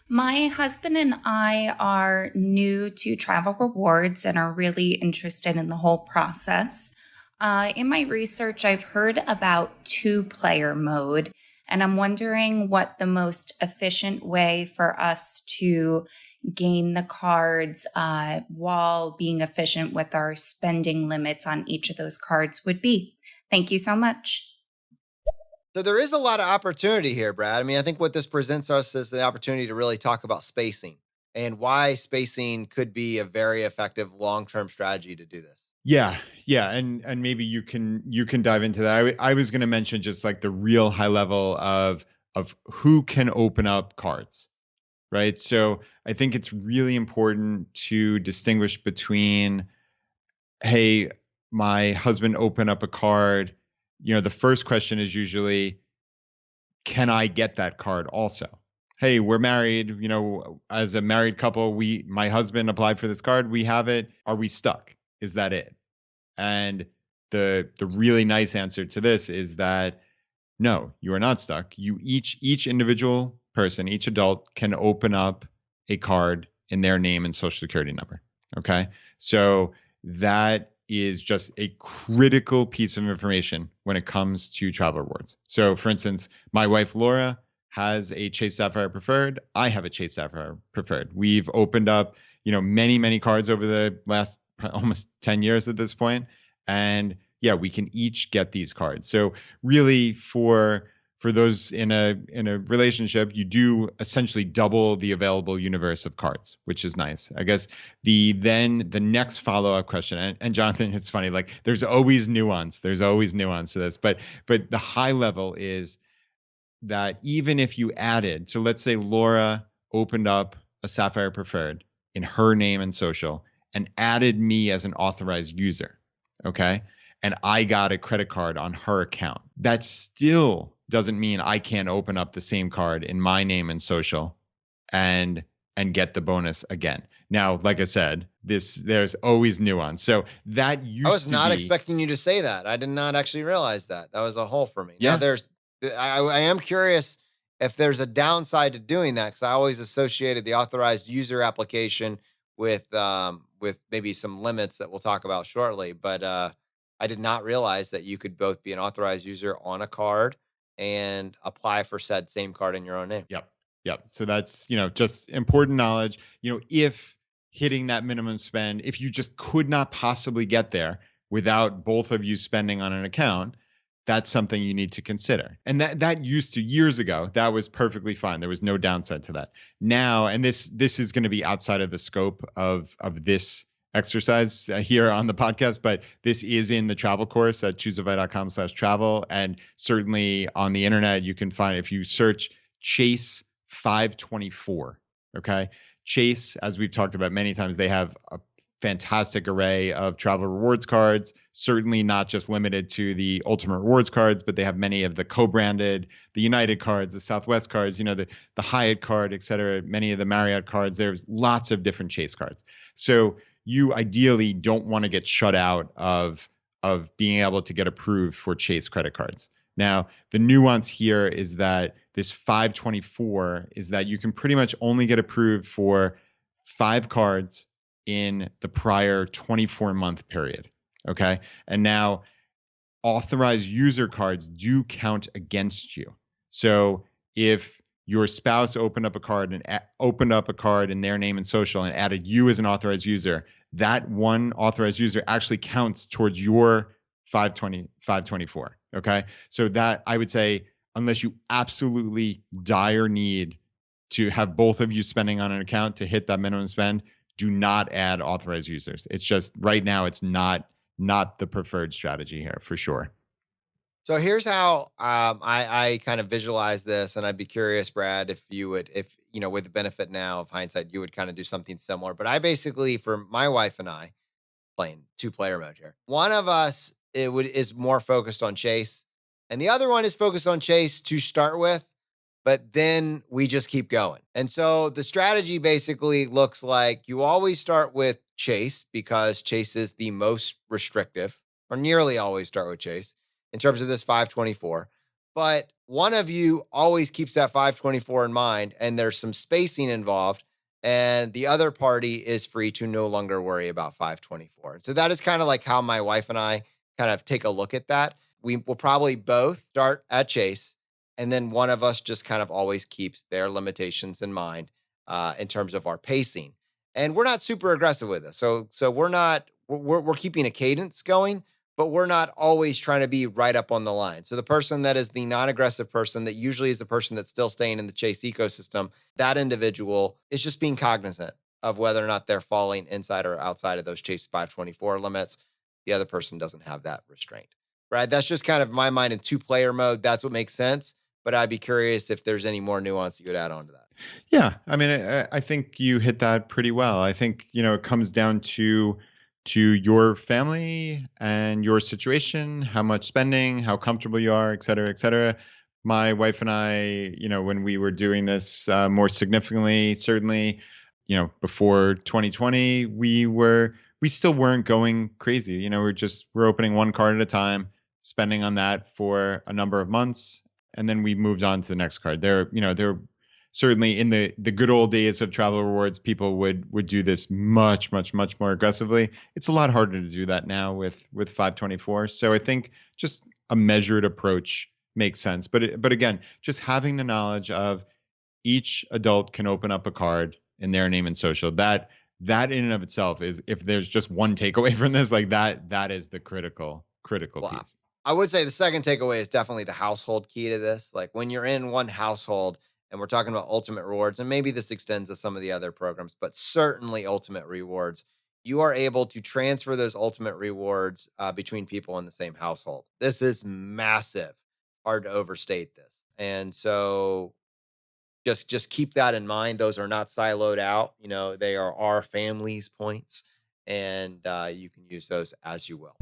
My husband and I are new to travel rewards and are really interested in the whole process. In my research, I've heard about two-player mode, and I'm wondering what the most efficient way for us to gain the cards while being efficient with our spending limits on each of those cards would be. Thank you so much. So there is a lot of opportunity here, Brad. I mean, I think what this presents us is the opportunity to really talk about spacing and why spacing could be a very effective long-term strategy to do this. Yeah, yeah, and maybe you can dive into that. I was going to mention just like the real high level of who can open up cards, right? So I think it's really important to distinguish between, hey, my husband opened up a card. The first question is usually, can I get that card also? Hey, we're married, as a married couple, my husband applied for this card, we have it. Are we stuck? Is that it? And the really nice answer to this is that no, you are not stuck. You each individual person, each adult can open up a card in their name and social security number. Okay? So that is just a critical piece of information when it comes to travel rewards. So for instance, my wife Laura has a Chase Sapphire Preferred. I have a Chase Sapphire Preferred. We've opened up, many cards over the last almost 10 years at this point. And yeah, we can each get these cards. So really for those in a relationship, you do essentially double the available universe of cards, which is nice. I guess the next follow-up question, and Jonathan, it's funny, like there's always nuance. There's always nuance to this, but the high level is that even if you added, so let's say Laura opened up a Sapphire Preferred in her name and social and added me as an authorized user, okay? And I got a credit card on her account. That still doesn't mean I can't open up the same card in my name and social and get the bonus again. Now, like I said, there's always nuance. So that I was used to not be, expecting you to say that. I did not actually realize that. That was a hole for me. Now yeah. I am curious if there's a downside to doing that because I always associated the authorized user application with maybe some limits that we'll talk about shortly. But I did not realize that you could both be an authorized user on a card and apply for said same card in your own name. Yep. Yep. So that's, just important knowledge. If hitting that minimum spend, if you just could not possibly get there without both of you spending on an account, that's something you need to consider. And that used to years ago, that was perfectly fine. There was no downside to that. Now, and this is going to be outside of the scope of this exercise here on the podcast, but this is in the travel course at chooseavi.com/travel. And certainly on the internet, you can find, if you search Chase 524, okay? Chase, as we've talked about many times, they have a fantastic array of travel rewards cards, certainly not just limited to the Ultimate Rewards cards, but they have many of the co-branded, the United cards, the Southwest cards, the Hyatt card, et cetera, many of the Marriott cards. There's lots of different Chase cards. So you ideally don't want to get shut out of being able to get approved for Chase credit cards. Now, the nuance here is that this 524 is that you can pretty much only get approved for 5 cards in the prior 24-month period, okay? And now authorized user cards do count against you. So if your spouse opened up a card in their name and social and added you as an authorized user, that one authorized user actually counts towards your 524, okay? So that, I would say, unless you absolutely dire need to have both of you spending on an account to hit that minimum spend, do not add authorized users. It's just right now it's not the preferred strategy here for sure. So here's how I kind of visualize this, and I'd be curious, Brad, if you would, if with the benefit now of hindsight, you would kind of do something similar. But I basically, for my wife and I, playing two-player mode here. One of us is more focused on Chase, and the other one is focused on Chase to start with, but then we just keep going. And so the strategy basically looks like you always start with Chase because Chase is the most restrictive, or nearly always start with Chase in terms of this 524. but one of you always keeps that 524 in mind and there's some spacing involved, and the other party is free to no longer worry about 524. So that is kind of like how my wife and I kind of take a look at that. We will probably both start at chase, and then one of us just kind of always keeps their limitations in mind in terms of our pacing. And we're not super aggressive with this. So we're not we're keeping a cadence going, but we're not always trying to be right up on the line. So the person that is the non-aggressive person, that usually is the person that's still staying in the chase ecosystem, that individual is just being cognizant of whether or not they're falling inside or outside of those chase 524 limits. The other person doesn't have that restraint. Right? That's just kind of my mind in two-player mode. That's what makes sense. But I'd be curious if there's any more nuance you would add on to that. Yeah, I mean, I think you hit that pretty well. I think, it comes down to your family and your situation, how much spending, how comfortable you are, et cetera, et cetera. My wife and I, when we were doing this more significantly, certainly, before 2020, we still weren't going crazy. We're opening one card at a time, spending on that for a number of months, and then we moved on to the next card. There certainly in the good old days of travel rewards, people would do this much, much, much more aggressively. It's a lot harder to do that now with 524. So I think just a measured approach makes sense. But again, just having the knowledge of each adult can open up a card in their name and social. That in and of itself is, if there's just one takeaway from this, like that is the critical Well, piece. I would say the second takeaway is definitely the household key to this. Like when you're in one household, and we're talking about ultimate rewards, and maybe this extends to some of the other programs, but certainly ultimate rewards, you are able to transfer those ultimate rewards between people in the same household. This is massive. Hard to overstate this. And so just keep that in mind. Those are not siloed out. They are our family's points, and you can use those as you will.